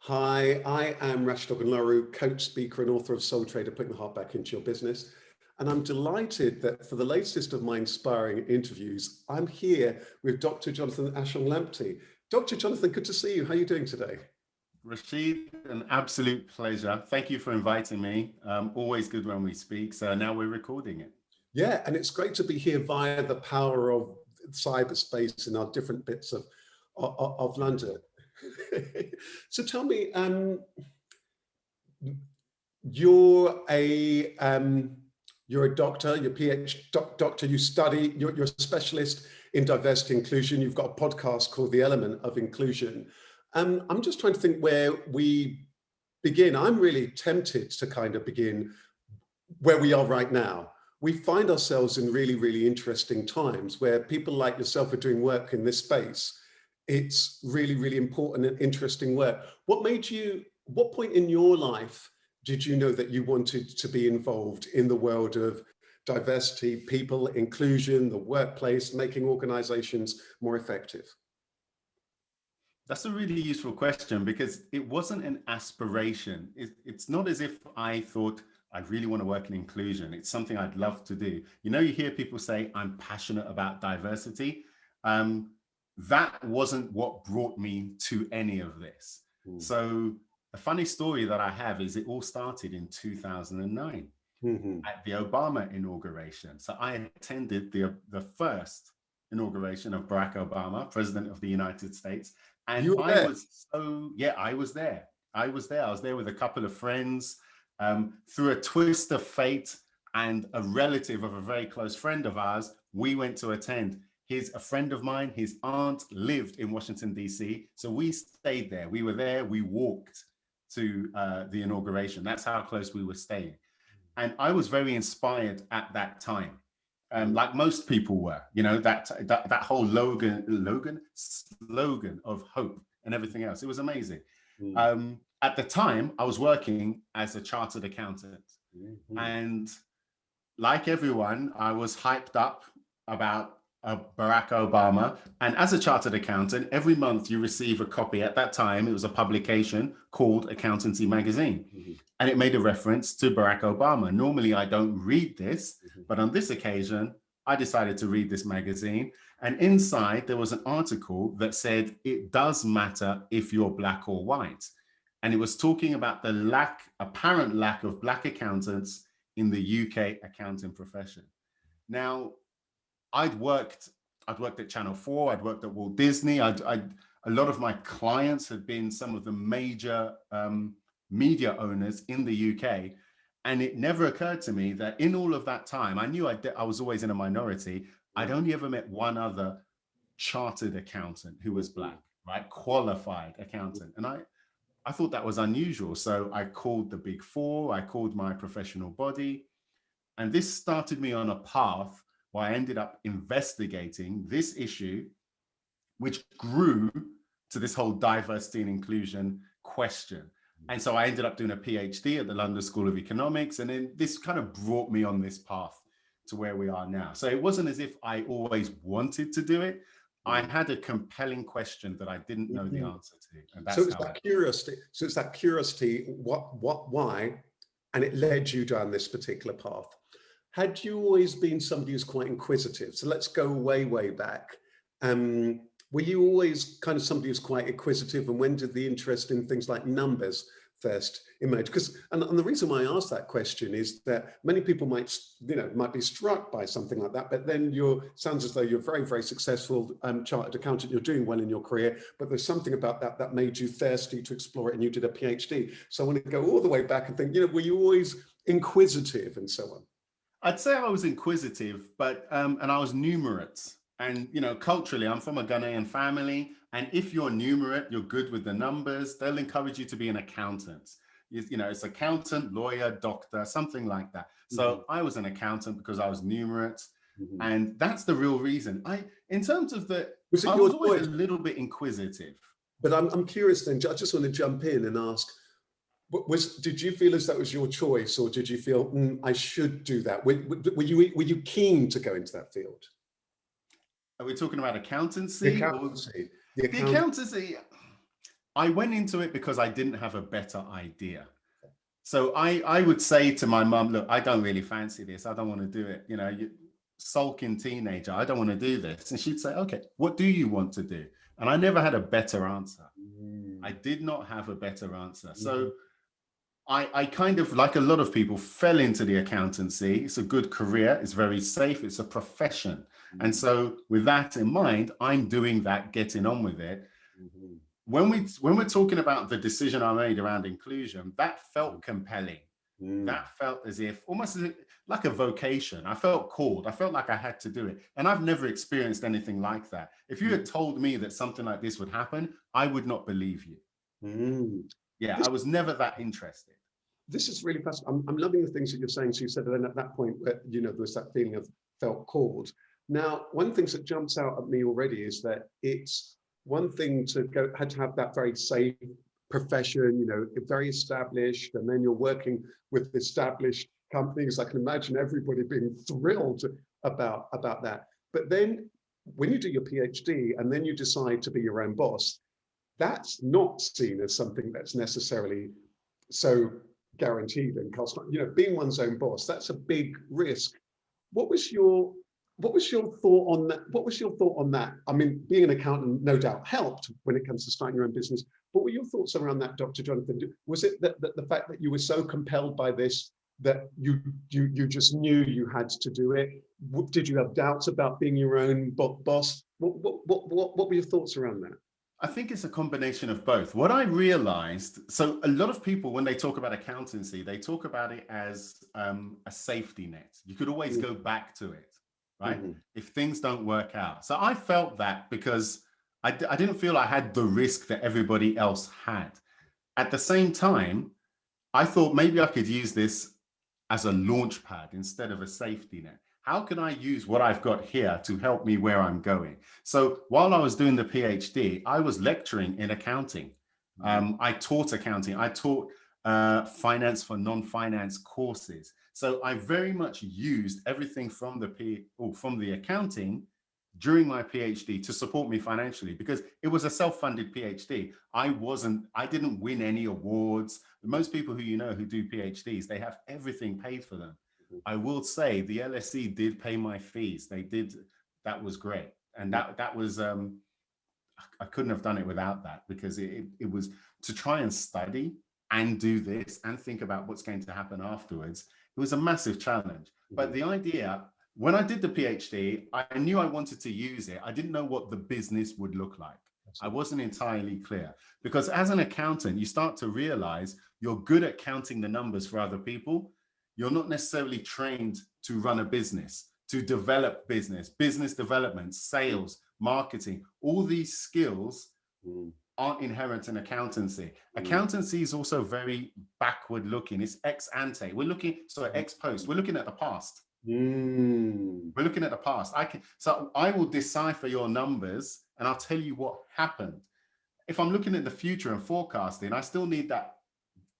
Hi, I am Rasheed Ogunlaru, coach, speaker, and author of Soul Trader, Putting the Heart Back into Your Business. And I'm delighted that for the latest of my inspiring interviews, I'm here with Dr. Jonathan Ashong-Lamptey. Dr. Jonathan, good to see you. How are you doing today? Rasheed, an absolute pleasure. Thank you for inviting me. Always good when we speak. So now we're recording it. Yeah, and it's great to be here via the power of cyberspace in our different bits of London. So tell me, you're a doctor, you're a PhD doctor, you study, you're a specialist in diversity inclusion. You've got a podcast called The Element of Inclusion. I'm just trying to think where we begin. I'm really tempted to kind of begin where we are right now. We find ourselves in really, really interesting times where people like yourself are doing work in this space. It's really, really important and interesting work. What point in your life did you know that you wanted to be involved in the world of diversity, people, inclusion, the workplace, making organizations more effective? That's a really useful question because it wasn't an aspiration. It's not as if I thought I really want to work in inclusion. It's something I'd love to do. You know, you hear people say, I'm passionate about diversity. That wasn't what brought me to any of this. So a funny story that I have is it all started in 2009 at the Obama inauguration. So I attended the first inauguration of Barack Obama, President of the United States. And You were there. I was there. I was there. I was there with a couple of friends. Through a twist of fate and a relative of a very close friend of ours, we went to attend. A friend of mine, his aunt lived in Washington, D.C. So we stayed there. We were there. We walked to the inauguration. That's how close we were staying. And I was very inspired at that time. Like most people were, you know, that whole slogan of hope and everything else. It was amazing. At the time, I was working as a chartered accountant. And like everyone, I was hyped up about Barack Obama. And as a chartered accountant, every month you receive a copy. At that time, it was a publication called Accountancy Magazine. And it made a reference to Barack Obama. Normally, I don't read this, but on this occasion, I decided to read this magazine. And inside, there was an article that said, it does matter if you're Black or white. And it was talking about the apparent lack of Black accountants in the UK accounting profession. Now, I'd worked at Channel 4, I'd worked at Walt Disney. A lot of my clients had been some of the major media owners in the UK. And it never occurred to me that in all of that time, I knew I was always in a minority. I'd only ever met one other chartered accountant who was Black, right? Qualified accountant. And I thought that was unusual. So I called the Big Four, I called my professional body. And this started me on a path where I ended up investigating this issue, which grew to this whole diversity and inclusion question. And so I ended up doing a PhD at the London School of Economics. And then this kind of brought me on this path to where we are now. So it wasn't as if I always wanted to do it. I had a compelling question that I didn't know the answer to. And that's So it's that curiosity. So it's that curiosity, why, and it led you down this particular path. Had you always been somebody who's quite inquisitive? So let's go way, way back. Were you always kind of somebody who's quite inquisitive, and when did the interest in things like numbers first emerge? Because, and the reason why I asked that question is that many people might be struck by something like that, but then sounds as though you're very, very successful chartered accountant, you're doing well in your career, but there's something about that made you thirsty to explore it, and you did a PhD. So I want to go all the way back and think, were you always inquisitive and so on? I'd say I was inquisitive, but and I was numerate. And culturally, I'm from a Ghanaian family, and if you're numerate, you're good with the numbers, they'll encourage you to be an accountant. It's accountant, lawyer, doctor, something like that. So I was an accountant because I was numerate, and that's the real reason. I was always a little bit inquisitive. But I'm curious then. I just want to jump in and ask. Did you feel as that was your choice, or did you feel I should do that? Were you keen to go into that field? Are we talking about accountancy? The accountancy. I went into it because I didn't have a better idea. So I would say to my mum, look, I don't really fancy this. I don't want to do it. You know, you sulking teenager, I don't want to do this. And she'd say, okay, what do you want to do? And I never had a better answer. I did not have a better answer. So I kind of, like a lot of people, fell into the accountancy. It's a good career. It's very safe. It's a profession. And so with that in mind, I'm doing that, getting on with it. When we're talking about the decision I made around inclusion, that felt compelling. That felt as if, almost like a vocation. I felt called. I felt like I had to do it. And I've never experienced anything like that. If you had told me that something like this would happen, I would not believe you. Yeah, I was never that interested. This is really fascinating. I'm loving the things that you're saying. So you said that then at that point where, you know, there was that feeling of felt called. Now, one thing that jumps out at me already is that it's one thing to had to have that very safe profession, you know, very established, and then you're working with established companies. I can imagine everybody being thrilled about that. But then when you do your PhD and then you decide to be your own boss, that's not seen as something that's necessarily so guaranteed and cost. You know, being one's own boss, that's a big risk. What was your thought on that? What was your thought on that? I mean, being an accountant no doubt helped when it comes to starting your own business. What were your thoughts around that, Dr. Jonathan? Was it that the fact that you were so compelled by this that you just knew you had to do it? Did you have doubts about being your own boss? What were your thoughts around that? I think it's a combination of both. What I realized, so a lot of people, when they talk about accountancy, they talk about it as a safety net. You could always go back to it, right? If things don't work out. So I felt that because I didn't feel I had the risk that everybody else had. At the same time, I thought maybe I could use this as a launch pad instead of a safety net. How can I use what I've got here to help me where I'm going? So while I was doing the PhD, I was lecturing in accounting. I taught accounting. I taught finance for non-finance courses. So I very much used everything from the accounting during my PhD to support me financially, because it was a self-funded PhD. I didn't win any awards. Most people who you know who do PhDs, they have everything paid for them. I will say the LSE did pay my fees. They did. That was great. And that was, I couldn't have done it without that, because it was to try and study and do this and think about what's going to happen afterwards. It was a massive challenge. But the idea, when I did the PhD, I knew I wanted to use it. I didn't know what the business would look like. I wasn't entirely clear, because as an accountant, you start to realize you're good at counting the numbers for other people. You're not necessarily trained to run a business, to develop business development, sales, marketing. All these skills aren't inherent in accountancy. Accountancy is also very backward looking. It's ex ante. Ex post. We're looking at the past. We're looking at the past. So I will decipher your numbers and I'll tell you what happened. If I'm looking at the future and forecasting, I still need that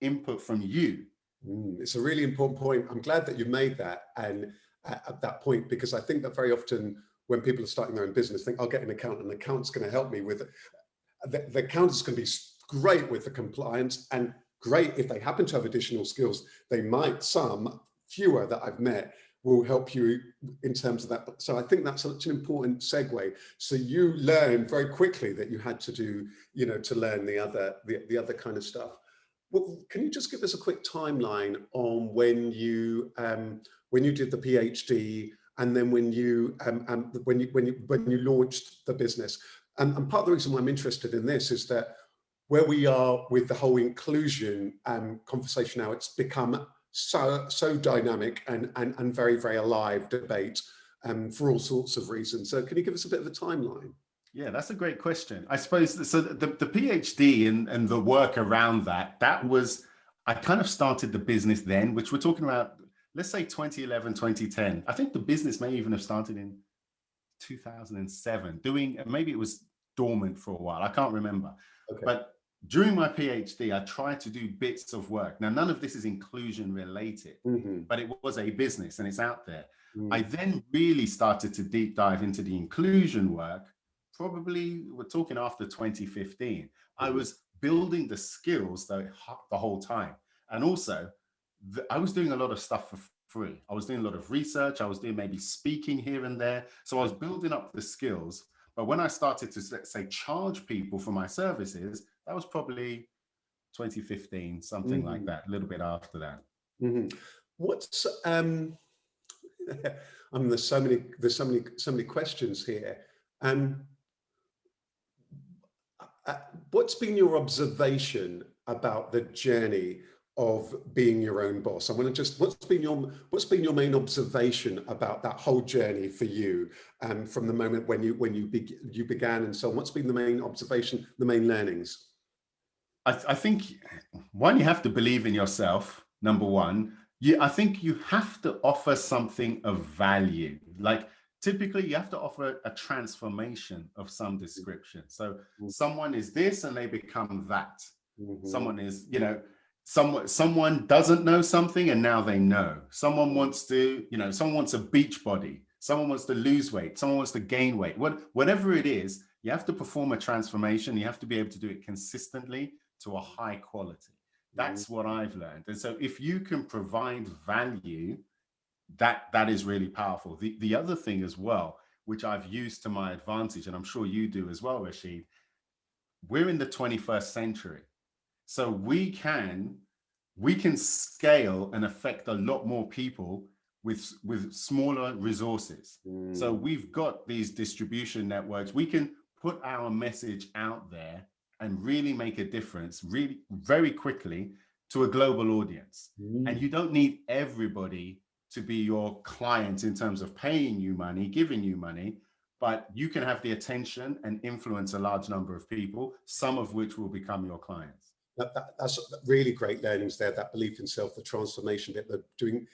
input from you. It's a really important point. I'm glad that you made that, and at that point, because I think that very often when people are starting their own business, think I'll get an accountant. An accountant's going to help me with it. The accountant's going to be great with the compliance, and great if they happen to have additional skills. They might, some fewer that I've met, will help you in terms of that. So I think that's such an important segue. So you learned very quickly that you had to do, you know, to learn the other kind of stuff. Well, can you just give us a quick timeline on when you did the PhD, and then when you launched the business? And part of the reason why I'm interested in this is that where we are with the whole inclusion conversation now, it's become so dynamic and very, very alive debate for all sorts of reasons. So can you give us a bit of a timeline? Yeah, that's a great question. I suppose, so the PhD and the work around that was, I kind of started the business then, which we're talking about, let's say 2011, 2010. I think the business may even have started in 2007, maybe it was dormant for a while. I can't remember. Okay. But during my PhD, I tried to do bits of work. Now, none of this is inclusion related, but it was a business and it's out there. I then really started to deep dive into the inclusion work. Probably we're talking after 2015. I was building the skills though the whole time. And also, I was doing a lot of stuff for free. I was doing a lot of research. I was doing maybe speaking here and there. So I was building up the skills. But when I started to, let's say, charge people for my services, that was probably 2015, something like that, a little bit after that. What's there's so many questions here. What's been your observation about the journey of being your own boss? I want to just, what's been your main observation about that whole journey for you, from the moment when you began and so on? What's been the main observation, the main learnings? I think one, you have to believe in yourself. Number one, I think you have to offer something of value. Like typically you have to offer a transformation of some description. So someone is this and they become that. Someone is, you know, someone doesn't know something and now they know. Someone wants to, you know, someone wants a beach body. Someone wants to lose weight. Someone wants to gain weight. Whatever it is, you have to perform a transformation. You have to be able to do it consistently to a high quality. That's what I've learned. And so if you can provide value, that is really powerful. The other thing as well, which I've used to my advantage, and I'm sure you do as well, Rasheed, we're in the 21st century. So we can scale and affect a lot more people with smaller resources. So we've got these distribution networks. We can put our message out there and really make a difference really very quickly to a global audience. And you don't need everybody to be your client in terms of paying you money, giving you money, but you can have the attention and influence a large number of people, some of which will become your clients. That's really great learnings there, that belief in self, the transformation bit, the doing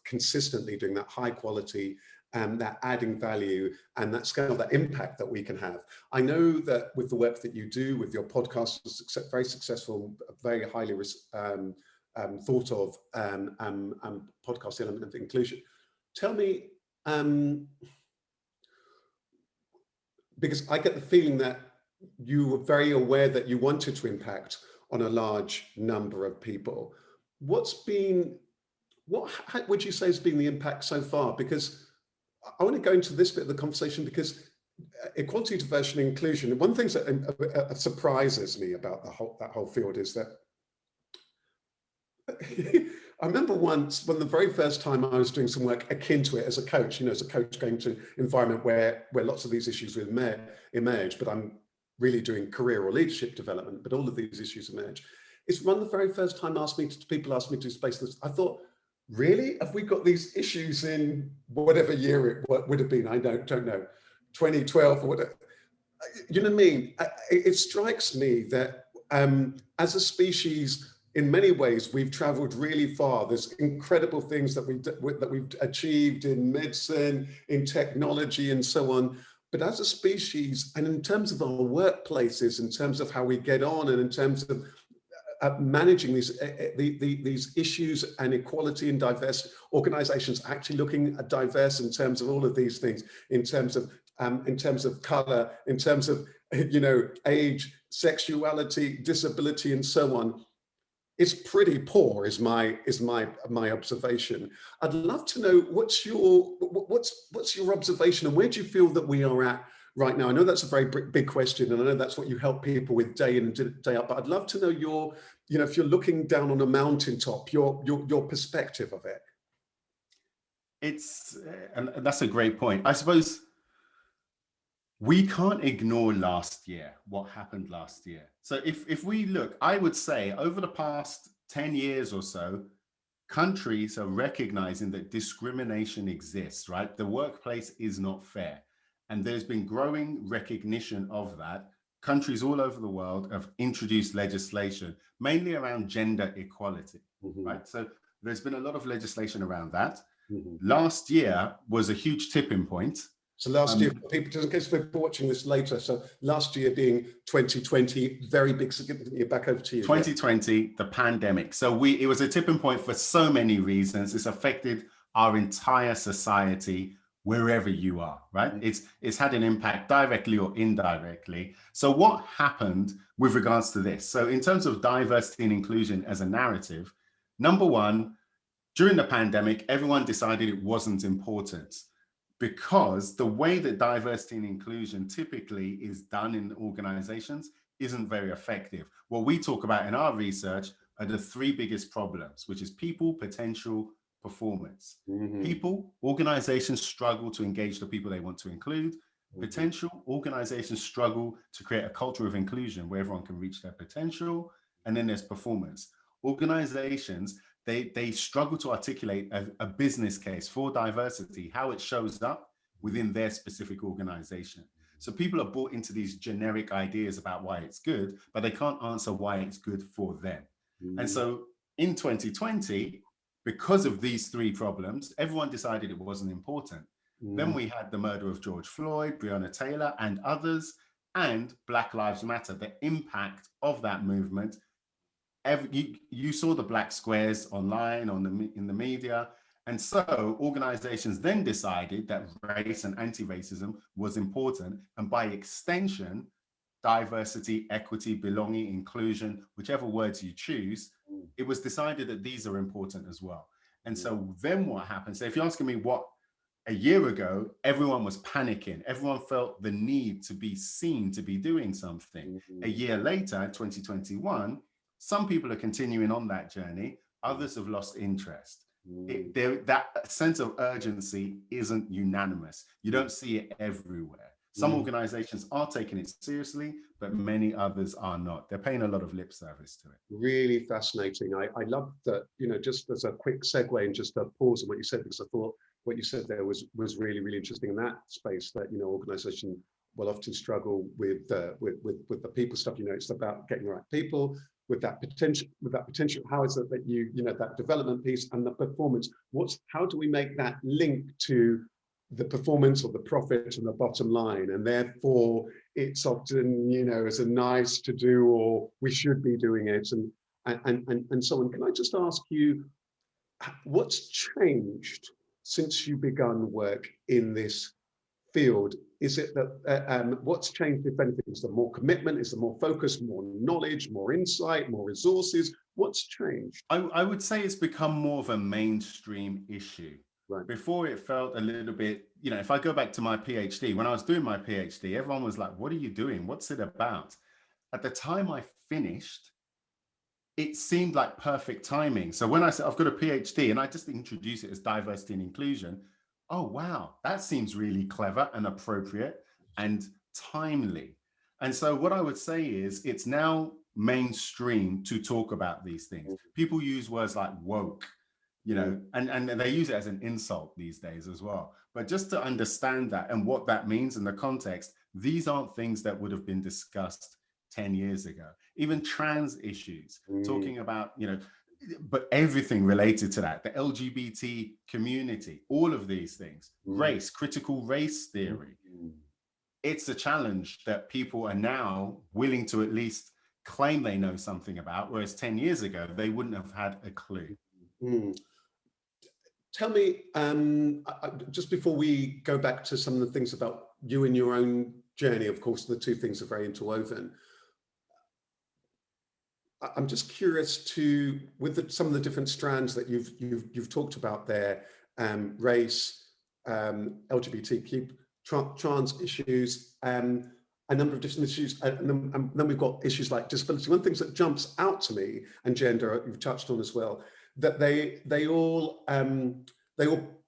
consistently doing that high quality, and that adding value and that scale, that impact that we can have. I know that with the work that you do with your podcast, very successful, very highly thought of podcast element of inclusion. Tell me, because I get the feeling that you were very aware that you wanted to impact on a large number of people. What would you say has been the impact so far? Because I want to go into this bit of the conversation, because equality, diversity, and inclusion, one thing that surprises me about that whole field is that I remember once, when the very first time I was doing some work akin to it as a coach, you know, as a coach going to an environment where lots of these issues will emerge, but I'm really doing career or leadership development, but all of these issues emerge. It's one of the very first time people asked me to space this. I thought, really? Have we got these issues in whatever year it would have been? I don't know, 2012 or whatever. You know what I mean? It strikes me that as a species, in many ways, we've traveled really far. There's incredible things that we've achieved in medicine, in technology, and so on. But as a species, and in terms of our workplaces, in terms of how we get on, and in terms of managing these issues and equality and diverse organizations, actually looking at diverse in terms of all of these things, in terms of color, in terms of, you know, age, sexuality, disability, and so on. It's pretty poor, is my observation. I'd love to know what's your observation, and where do you feel that we are at right now? I know that's a very big question, and I know that's what you help people with day in and day out. But I'd love to know your, you know, if you're looking down on a mountaintop, your perspective of it. It's and that's a great point. I suppose we can't ignore last year, what happened last year. So if we look, I would say over the past 10 years or so, countries are recognizing that discrimination exists, right? The workplace is not fair. And there's been growing recognition of that. Countries all over the world have introduced legislation, mainly around gender equality, right? So there's been a lot of legislation around that. Last year was a huge tipping point. So last year, people, just in case people watching this later, so last year being 2020, very big, significant. Back over to you. 2020, the pandemic. So it was a tipping point for so many reasons. It's affected our entire society wherever you are, right? It's had an impact directly or indirectly. So what happened with regards to this? So in terms of diversity and inclusion as a narrative, number one, during the pandemic, everyone decided it wasn't important, because the way that diversity and inclusion typically is done in organizations isn't very effective. What we talk about in our research are the three biggest problems, which is people, potential, performance. People, organizations struggle to engage the people they want to include. Potential, organizations struggle to create a culture of inclusion where everyone can reach their potential. And then there's performance. Organizations, they struggle to articulate a business case for diversity, how it shows up within their specific organization. So people are bought into these generic ideas about why it's good, but they can't answer why it's good for them. And so in 2020, because of these three problems, everyone decided it wasn't important. Then we had the murder of George Floyd, Breonna Taylor, and others, and Black Lives Matter, the impact of that movement. You saw the black squares online, in the media. And so organizations then decided that race and anti-racism was important. And by extension, diversity, equity, belonging, inclusion, whichever words you choose, it was decided that these are important as well. And so then what happened? So if you're asking me what a year ago, everyone was panicking. Everyone felt the need to be seen, to be doing something. A year later, 2021, some people are continuing on that journey. Others have lost interest. That sense of urgency isn't unanimous. You don't see it everywhere. Some organizations are taking it seriously, but many others are not. They're paying a lot of lip service to it. Really fascinating. I love that, just as a quick segue and just a pause on what you said, because I thought what you said there was really, really interesting in that space, that, organization will often struggle with the people stuff. It's about getting the right people with that potential. How is it that that development piece and the performance? How do we make that link to the performance or the profit and the bottom line? And therefore, it's often as a nice to do, or we should be doing it, and so on. Can I just ask you, what's changed since you begun work in this field? Is it that what's changed, if anything? Is there more commitment? Is there more focus, more knowledge, more insight, more resources? What's changed? I would say it's become more of a mainstream issue. Right. Before, it felt a little bit, if I go back to my PhD, when I was doing my PhD, everyone was like, what are you doing? What's it about? At the time I finished, it seemed like perfect timing. So when I said I've got a PhD and I just introduce it as diversity and inclusion, oh, wow, that seems really clever and appropriate and timely. And so what I would say is it's now mainstream to talk about these things. People use words like woke, and they use it as an insult these days as well. But just to understand that and what that means in the context, these aren't things that would have been discussed 10 years ago. Even trans issues, talking about, but everything related to that, the LGBT community, all of these things, race, critical race theory. It's a challenge that people are now willing to at least claim they know something about, whereas 10 years ago, they wouldn't have had a clue. Tell me, just before we go back to some of the things about you and your own journey, of course, the two things are very interwoven. I'm just curious with some of the different strands that you've talked about there, race, LGBTQ, trans issues, a number of different issues, and then we've got issues like disability. One of the things that jumps out to me, and gender, you've touched on as well, that they all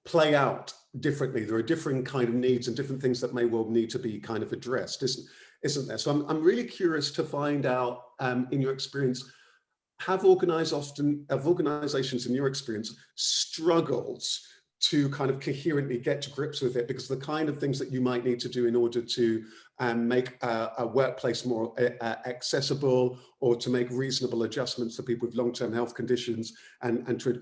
play out differently. There are different kind of needs and different things that may well need to be kind of addressed, isn't there? So I'm really curious to find out, in your experience, have organizations in your experience struggled to kind of coherently get to grips with it, because the kind of things that you might need to do in order to make a workplace more accessible, or to make reasonable adjustments for people with long-term health conditions, and to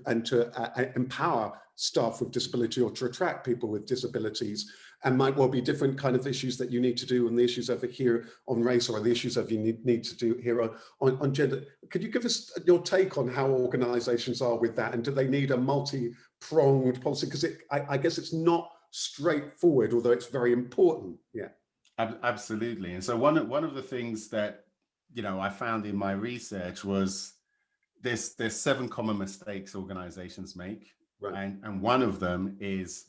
empower staff with disability, or to attract people with disabilities, and might well be different kind of issues that you need to do on the issues over here on race, or the issues that you need to do here on gender. Could you give us your take on how organizations are with that, and do they need a multi-pronged policy? Because I guess it's not straightforward, although it's very important. Yeah. Absolutely. And so one of the things that, you know, I found in my research was there's 7 common mistakes organizations make. Right. And one of them is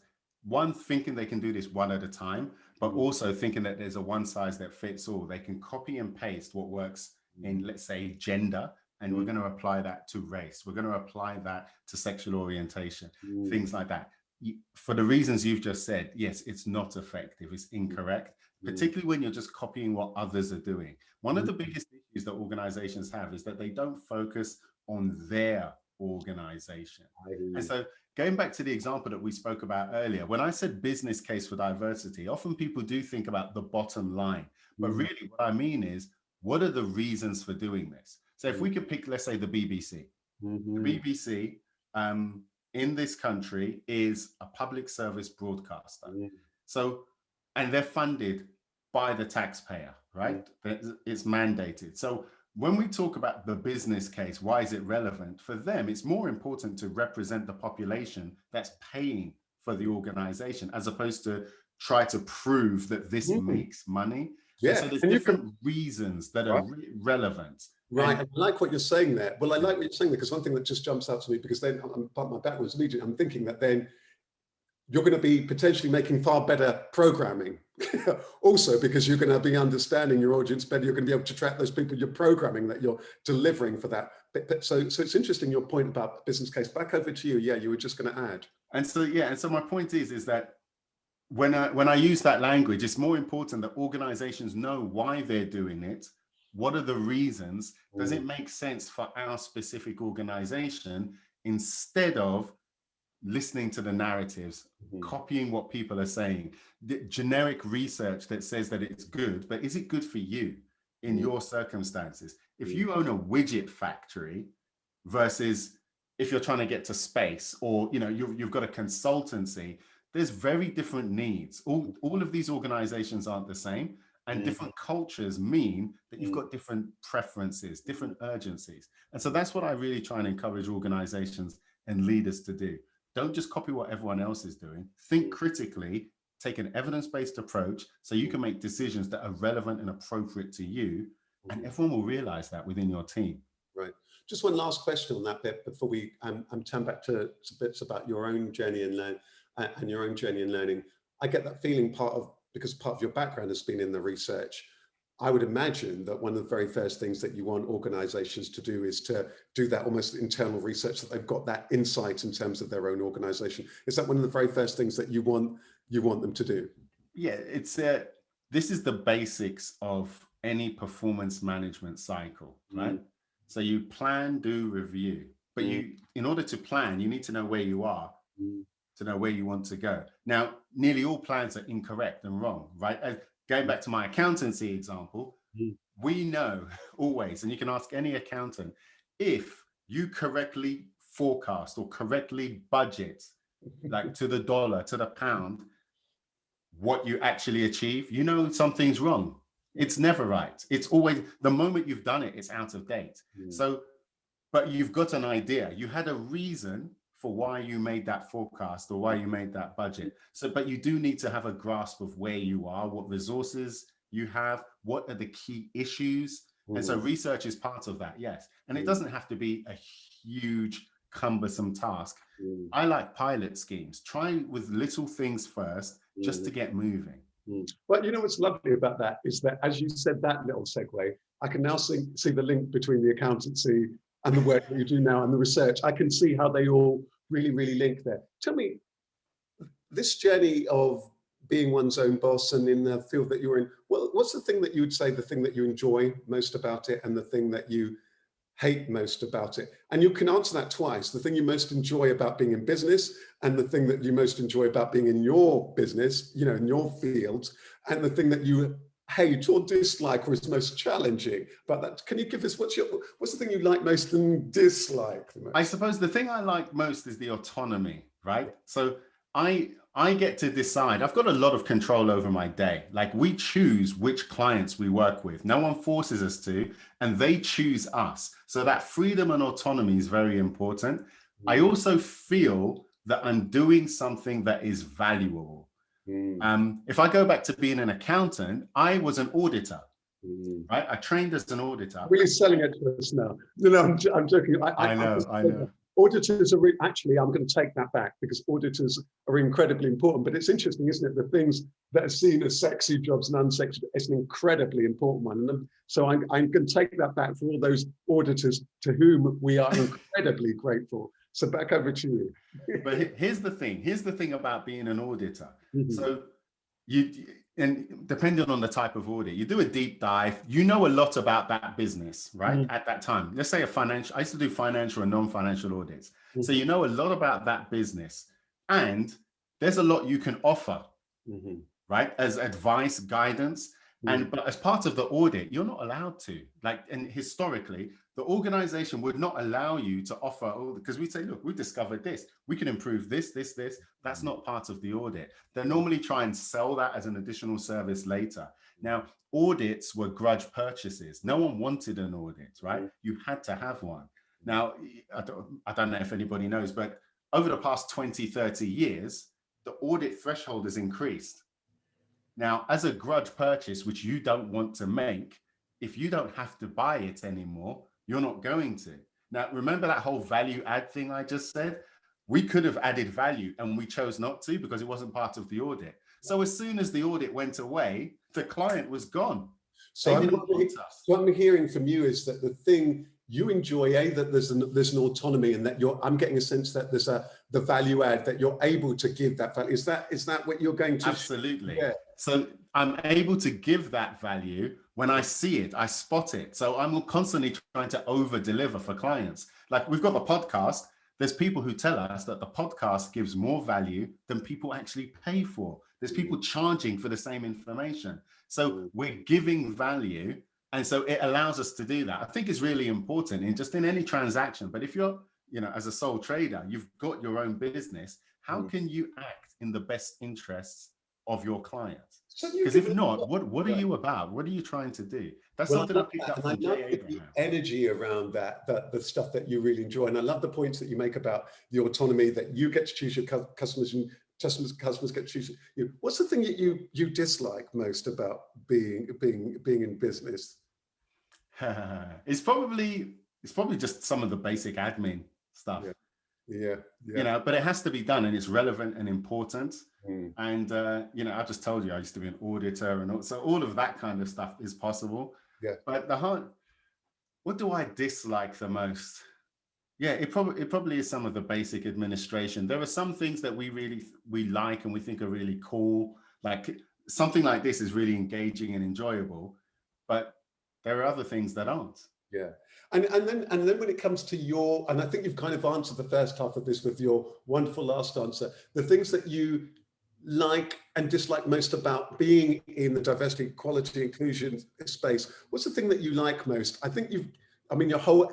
thinking they can do this one at a time, but also thinking that there's a one size that fits all. They can copy and paste what works in, let's say, gender, and we're going to apply that to race. We're going to apply that to sexual orientation, things like that. For the reasons you've just said, yes, it's not effective, it's incorrect, particularly when you're just copying what others are doing. One of the biggest issues that organizations have is that they don't focus on their organization. And so going back to the example that we spoke about earlier, when I said business case for diversity, often people do think about the bottom line, but really what I mean is, what are the reasons for doing this? So if we could pick, let's say, the BBC. The BBC in this country is a public service broadcaster. So, and they're funded by the taxpayer, right? It's mandated. So when we talk about the business case, why is it relevant? For them, it's more important to represent the population that's paying for the organization, as opposed to try to prove that this makes money. Yeah. And so there's different reasons that are relevant. Right. And I like what you're saying there. Well, I like what you're saying there, because one thing that just jumps out to me, because then I'm part of my backwards immediately, I'm thinking that then you're going to be potentially making far better programming. Also, because you're going to be understanding your audience better, you're going to be able to track those people you're programming, that you're delivering for that. So it's interesting, your point about business case. Back over to you. Yeah, you were just going to add. And so, yeah, and so my point is that when I use that language, it's more important that organizations know why they're doing it. What are the reasons? Does it make sense for our specific organization, instead of listening to the narratives, copying what people are saying, the generic research that says that it's good, but is it good for you in your circumstances? If you own a widget factory versus if you're trying to get to space, or you know, you've got a consultancy, there's very different needs. All of these organizations aren't the same, and different cultures mean that you've got different preferences, different urgencies. And so that's what I really try and encourage organizations and leaders to do. Don't just copy what everyone else is doing. Think critically, take an evidence-based approach so you can make decisions that are relevant and appropriate to you, and everyone will realize that within your team. Right. Just one last question on that bit before we turn back to bits about your own journey and your own journey in learning. I get that feeling because part of your background has been in the research. I would imagine that one of the very first things that you want organizations to do is to do that almost internal research, that they've got that insight in terms of their own organization. Is that one of the very first things that you want them to do? Yeah, it's this is the basics of any performance management cycle, right? So you plan, do, review, but in order to plan, you need to know where you are to know where you want to go. Now, nearly all plans are incorrect and wrong, right? Going back to my accountancy example, we know always, and you can ask any accountant, if you correctly forecast or correctly budget, like to the dollar, to the pound, what you actually achieve, you know something's wrong. It's never right. It's always, the moment you've done it, it's out of date. So, but you've got an idea. You had a reason for why you made that forecast or why you made that budget. So, but you do need to have a grasp of where you are, what resources you have, what are the key issues. And so research is part of that, yes. And it doesn't have to be a huge, cumbersome task. I like pilot schemes. Try with little things first, just to get moving. Well, you know what's lovely about that is that, as you said that little segue, I can now see the link between the accountancy and the work that you do now and the research. I can see how they all really, really link there. Tell me, this journey of being one's own boss and in the field that you're in, what's the thing that you would say, the thing that you enjoy most about it and the thing that you hate most about it? And you can answer that twice. The thing you most enjoy about being in business and the thing that you most enjoy about being in your business, you know, in your field, and the thing that you hate or dislike or is most challenging about that. Can you give us, what's the thing you like most and dislike the most? I suppose the thing I like most is the autonomy, right? So I get to decide. I've got a lot of control over my day. Like, we choose which clients we work with. No one forces us to, and they choose us. So that freedom and autonomy is very important. I also feel that I'm doing something that is valuable. If I go back to being an accountant, I was an auditor, right? I trained as an auditor. Really selling it to us now. No, I'm joking. I know. Auditors are actually, I'm going to take that back, because auditors are incredibly important. But it's interesting, isn't it? The things that are seen as sexy jobs and unsexy, it's an incredibly important one. And so I'm going to take that back for all those auditors to whom we are incredibly grateful. So back over to you. But here's the thing. Here's the thing about being an auditor. So and depending on the type of audit, you do a deep dive, you know a lot about that business, right? At that time, let's say I used to do financial and non-financial audits. So you know a lot about that business, and there's a lot you can offer, right? As advice, guidance. But as part of the audit, you're not allowed to, and historically, the organization would not allow you to offer, because we'd say, look, we discovered this, we can improve this. That's not part of the audit. They normally try and sell that as an additional service later. Now, audits were grudge purchases. No one wanted an audit, right? You had to have one. Now, I don't know if anybody knows, but over the past 20, 30 years, the audit threshold has increased. Now, as a grudge purchase, which you don't want to make, if you don't have to buy it anymore, you're not going to. Now, remember that whole value add thing I just said? We could have added value and we chose not to because it wasn't part of the audit. So as soon as the audit went away, the client was gone. So what I'm hearing from you is that the thing you enjoy, that there's an autonomy, and that I'm getting a sense that there's the value add, that you're able to give that value. Is that what you're going to? Absolutely. Yeah. So I'm able to give that value when I see it, I spot it. So I'm constantly trying to over deliver for clients. Like we've got the podcast. There's people who tell us that the podcast gives more value than people actually pay for. There's people charging for the same information. So we're giving value. And so it allows us to do that. I think it's really important in any transaction. But if you're, as a sole trader, you've got your own business, how can you act in the best interests of your clients? Because if not, what are you about? What are you trying to do? That's something I picked up from Jay Abraham. The energy around that, the stuff that you really enjoy. And I love the points that you make about the autonomy, that you get to choose your customers and customers get to choose you. What's the thing that you dislike most about being in business? It's probably just some of the basic admin stuff. Yeah. But it has to be done, and it's relevant and important. And I just told you I used to be an auditor, and so all of that kind of stuff is possible. Yeah. But what do I dislike the most? Yeah, it probably is some of the basic administration. There are some things that we like and we think are really cool. Like something like this is really engaging and enjoyable, but there are other things that aren't. Yeah. And then when it comes to and I think you've kind of answered the first half of this with your wonderful last answer, the things that you like and dislike most about being in the diversity, equality, inclusion space. What's the thing that you like most? I think your whole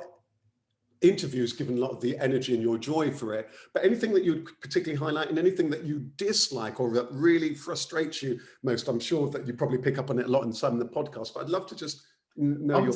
interview has given a lot of the energy and your joy for it, but anything that you'd particularly highlight, and anything that you dislike or that really frustrates you most? I'm sure that you probably pick up on it a lot in some of the podcasts, but I'd love to just know your...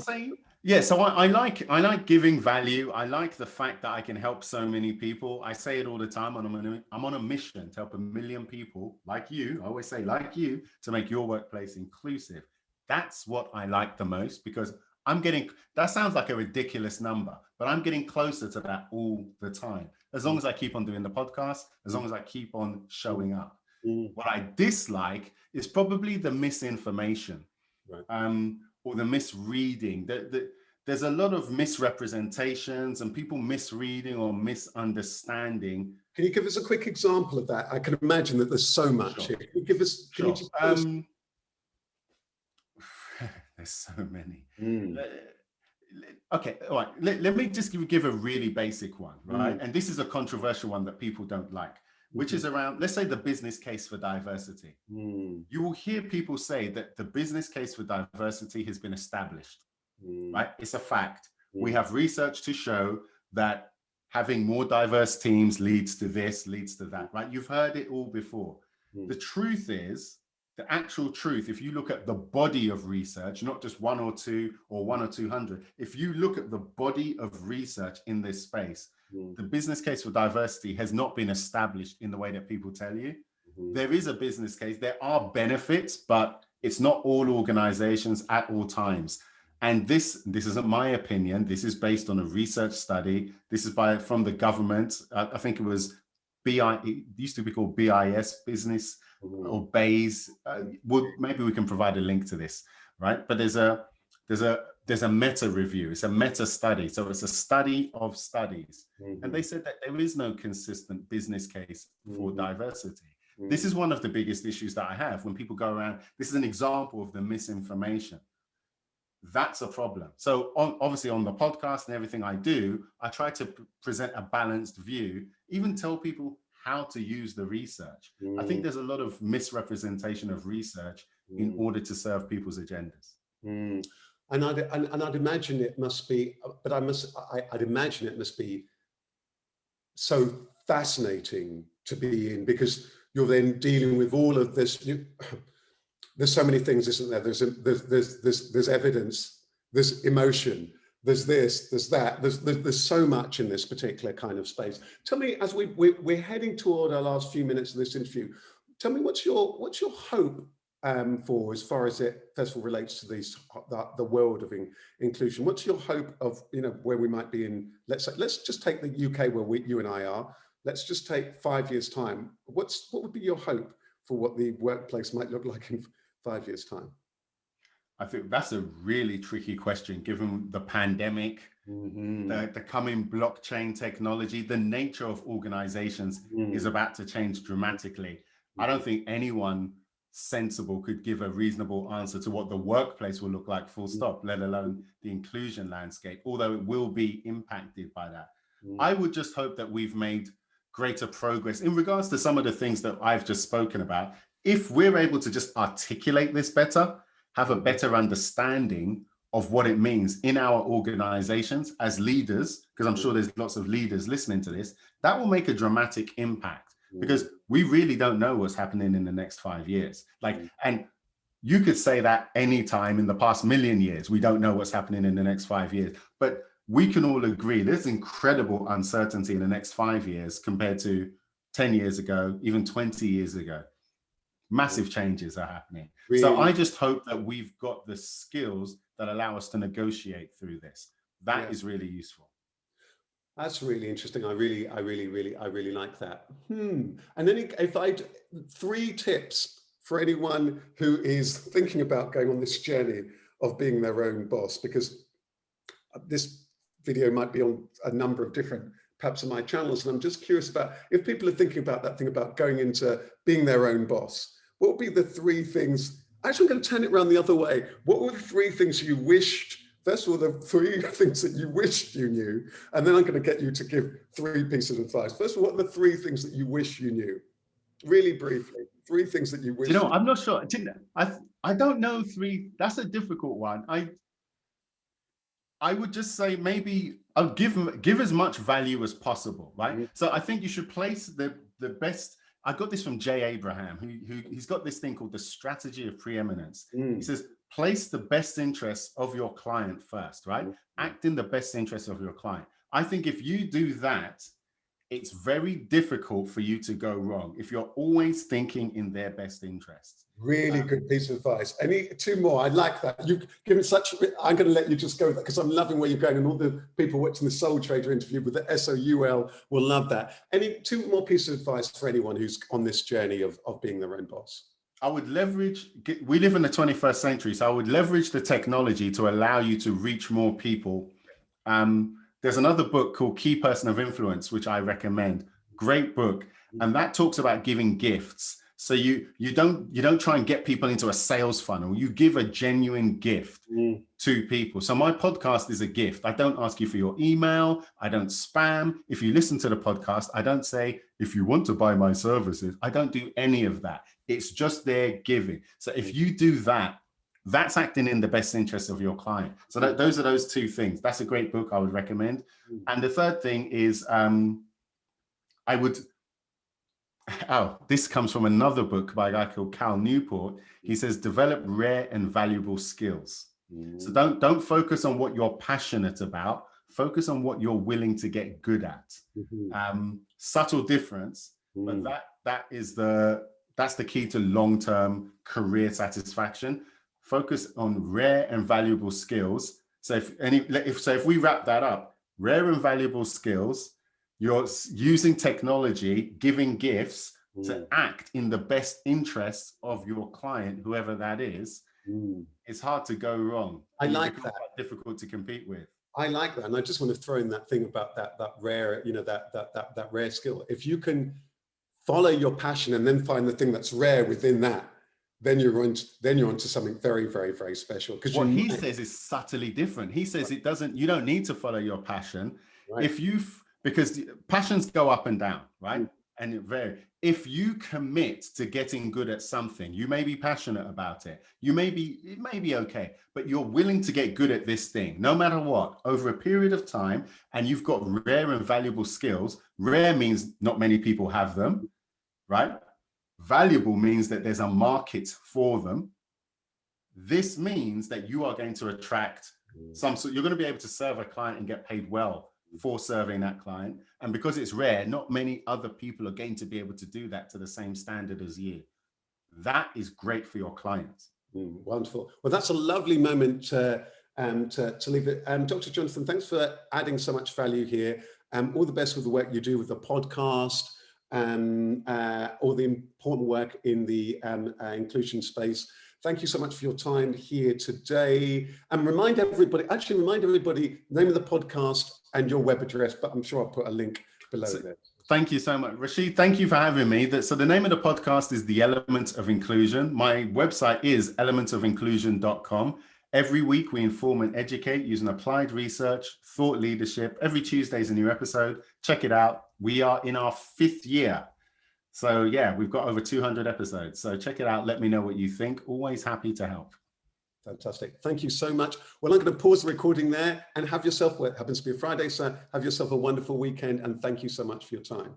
Yeah, so I like giving value. I like the fact that I can help so many people. I say it all the time. I'm on a mission to help 1 million people like you. I always say like you, to make your workplace inclusive. That's what I like the most, because that sounds like a ridiculous number, but I'm getting closer to that all the time. As long as I keep on doing the podcast, as long as I keep on showing up. What I dislike is probably the misinformation. Right. Or the misreading. There's a lot of misrepresentations and people misreading or misunderstanding. Can you give us a quick example of that? I can imagine that there's so much here. Can you give us? Sure. There's so many. Okay, all right. Let me just give a really basic one, right? And this is a controversial one that people don't like, which is around, let's say, the business case for diversity. You will hear people say that the business case for diversity has been established, right? It's a fact. We have research to show that having more diverse teams leads to this, leads to that, right? You've heard it all before. The truth is, the actual truth, if you look at the body of research, not just 1 or 2 or 1 or 200, if you look at the body of research in this space, the business case for diversity has not been established in the way that people tell you. there is a business case. There are benefits, but it's not all organizations at all times. And this isn't my opinion. This is based on a research study. This is from the government. I think it was it used to be called BIS, business, or BAYS. Maybe we can provide a link to this, right? But there's a meta review. It's a meta study. So it's a study of studies. And they said that there is no consistent business case for diversity. This is one of the biggest issues that I have when people go around. This is an example of the misinformation. That's a problem. So obviously on the podcast and everything I do, I try to present a balanced view, even tell people how to use the research. I think there's a lot of misrepresentation of research in order to serve people's agendas. And I'd imagine it must be, but I'd imagine it must be so fascinating to be in, because you're then dealing with all of this. There's so many things, isn't there? There's evidence, there's emotion, there's this, there's that, there's so much in this particular kind of space. Tell me, as we're heading toward our last few minutes of this interview, tell me what's your hope for, as far as it first of all relates to the world of inclusion? What's your hope of, where we might be in, let's just take the UK where you and I are. Let's just take 5 years' time. What would be your hope for what the workplace might look like in 5 years' time? I think that's a really tricky question, given the pandemic, the coming blockchain technology. The nature of organizations is about to change dramatically. I don't think anyone sensible could give a reasonable answer to what the workplace will look like, full stop, let alone the inclusion landscape, although it will be impacted by that. I would just hope that we've made greater progress in regards to some of the things that I've just spoken about. If we're able to just articulate this better, have a better understanding of what it means in our organizations as leaders, because I'm sure there's lots of leaders listening to this, that will make a dramatic impact, because we really don't know what's happening in the next 5 years. And you could say that anytime in the past million years, we don't know what's happening in the next 5 years, but we can all agree there's incredible uncertainty in the next 5 years compared to 10 years ago, even 20 years ago. Massive changes are happening. Really? So I just hope that we've got the skills that allow us to negotiate through this. That is really useful. That's really interesting. I really like that. And then if I'd 3 tips for anyone who is thinking about going on this journey of being their own boss, because this video might be on a number of different, perhaps on my channels, and I'm just curious about if people are thinking about that thing about going into being their own boss, what would be the 3 things? Actually, I'm going to turn it around the other way. What were the 3 things you wished? First of all, the 3 things that you wished you knew, and then I'm going to get you to give 3 pieces of advice. First of all, what are the 3 things that you wish you knew? Really briefly, 3 things that you wish. I'm not sure. I don't know 3. That's a difficult one. I would just say maybe I'll give as much value as possible, right? So I think you should place the best. I got this from Jay Abraham, he's got this thing called the strategy of preeminence. He says, place the best interests of your client first, right? Act in the best interest of your client. I think if you do that, it's very difficult for you to go wrong if you're always thinking in their best interests. Really good piece of advice. Any 2 more? I like that. You've given such, I'm going to let you just go with that because I'm loving where you're going, and all the people watching the Soul Trader interview with the SOUL will love that. Any 2 more pieces of advice for anyone who's on this journey of being their own boss? I would leverage, we live in the 21st century, so I would leverage the technology to allow you to reach more people. There's another book called Key Person of Influence, which I recommend. Great book. And that talks about giving gifts. So you don't try and get people into a sales funnel. You give a genuine gift to people. So my podcast is a gift. I don't ask you for your email. I don't spam. If you listen to the podcast, I don't say, if you want to buy my services, I don't do any of that. It's just their giving. So if you do that, that's acting in the best interest of your client. So those are those 2 things. That's a great book I would recommend. And the third thing is this comes from another book by a guy called Cal Newport. He says, develop rare and valuable skills. So don't focus on what you're passionate about. Focus on what you're willing to get good at. Subtle difference, but that is the That's the key to long-term career satisfaction. Focus on rare and valuable skills. So if we wrap that up, rare and valuable skills, you're using technology, giving gifts to act in the best interests of your client, whoever that is. It's hard to go wrong. I like that. Quite difficult to compete with. I like that, and I just want to throw in that thing about that rare, you know, that rare skill. If you can follow your passion and then find the thing that's rare within that, then you're onto something very, very, very special. Because what he says is subtly different. He says it doesn't. You don't need to follow your passion. Right. Because passions go up and down, right? And it varies. If you commit to getting good at something, you may be passionate about it. It may be okay, but you're willing to get good at this thing, no matter what, over a period of time, and you've got rare and valuable skills. Rare means not many people have them, right? Valuable means that there's a market for them. This means that you are going to attract you're going to be able to serve a client and get paid well for serving that client. And because it's rare, not many other people are going to be able to do that to the same standard as you. That is great for your clients. Wonderful. Well, that's a lovely moment to leave it. Dr. Jonathan, thanks for adding so much value here. All the best with the work you do with the podcast, all the important work in the inclusion space. Thank you so much for your time here today. And remind everybody the name of the podcast and your web address, but I'm sure I'll put a link below there. Thank you so much, Rasheed. Thank you for having me. So the name of the podcast is The Element of Inclusion. My website is elementofinclusion.com. Every week we inform and educate using applied research, thought leadership. Every Tuesday is a new episode. Check it out. We are in our 5th year. So yeah, we've got over 200 episodes. So check it out. Let me know what you think. Always happy to help. Fantastic. Thank you so much. Well, I'm going to pause the recording there and have yourself, well, it happens to be a Friday, so have yourself a wonderful weekend. And thank you so much for your time.